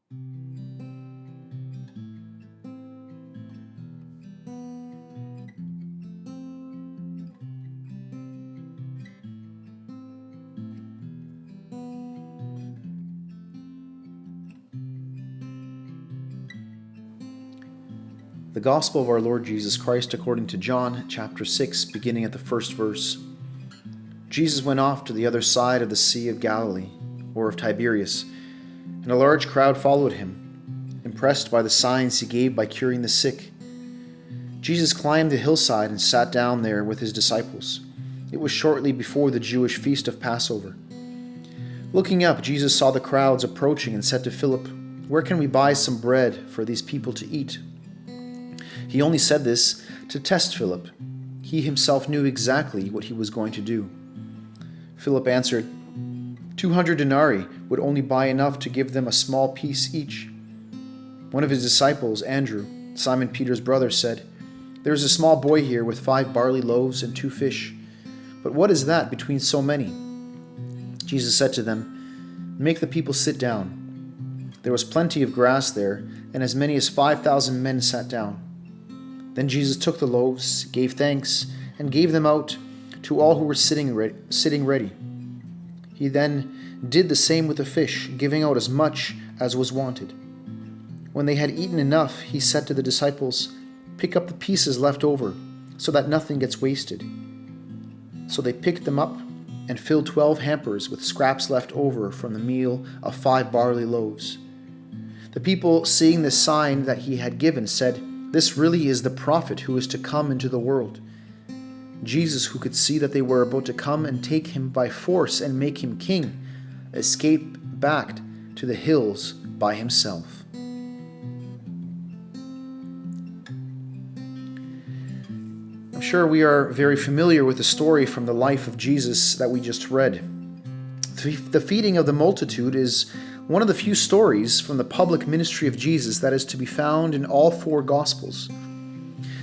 The Gospel of our Lord Jesus Christ according to John, chapter 6, beginning at the first verse. Jesus went off to the other side of the Sea of Galilee, or of Tiberias, and a large crowd followed him, impressed by the signs he gave by curing the sick. Jesus climbed the hillside and sat down there with his disciples. It was shortly before the Jewish feast of Passover. Looking up, Jesus saw the crowds approaching and said to Philip, "Where can we buy some bread for these people to eat?" He only said this to test Philip. He himself knew exactly what he was going to do. Philip answered, 200 denarii would only buy enough to give them a small piece each. One of his disciples, Andrew, Simon Peter's brother, said, "There is a small boy here with 5 barley loaves and 2 fish. But what is that between so many?" Jesus said to them, "Make the people sit down." There was plenty of grass there, and as many as 5,000 men sat down. Then Jesus took the loaves, gave thanks, and gave them out to all who were sitting ready. He then did the same with the fish, giving out as much as was wanted. When they had eaten enough, he said to the disciples, "Pick up the pieces left over, so that nothing gets wasted." So they picked them up and filled 12 hampers with scraps left over from the meal of 5 barley loaves. The people, seeing this sign that he had given, said, "This really is the prophet who is to come into the world." Jesus, who could see that they were about to come and take him by force and make him king, escaped back to the hills by himself. I'm sure we are very familiar with the story from the life of Jesus that we just read. The feeding of the multitude is one of the few stories from the public ministry of Jesus that is to be found in all 4 Gospels.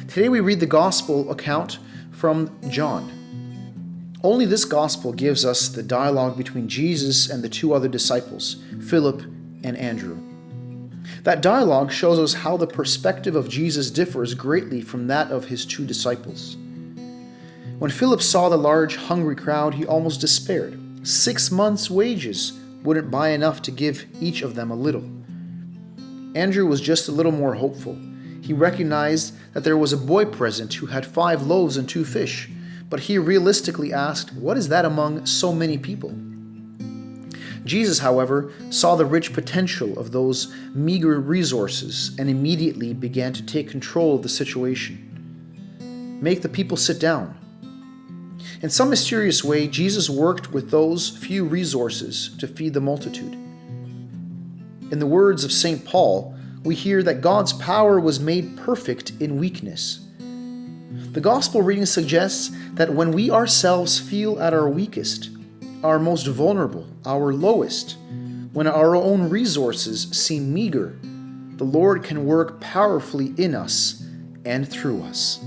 Today we read the Gospel account from John. Only this Gospel gives us the dialogue between Jesus and the 2 other disciples, Philip and Andrew. That dialogue shows us how the perspective of Jesus differs greatly from that of his 2 disciples. When Philip saw the large, hungry crowd, he almost despaired. 6 months' wages wouldn't buy enough to give each of them a little. Andrew was just a little more hopeful. He recognized that there was a boy present who had 5 loaves and 2 fish, but he realistically asked, "What is that among so many people?" Jesus, however, saw the rich potential of those meager resources and immediately began to take control of the situation. Make the people sit down. In some mysterious way, Jesus worked with those few resources to feed the multitude. In the words of St. Paul, we hear that God's power was made perfect in weakness. The Gospel reading suggests that when we ourselves feel at our weakest, our most vulnerable, our lowest, when our own resources seem meager, the Lord can work powerfully in us and through us.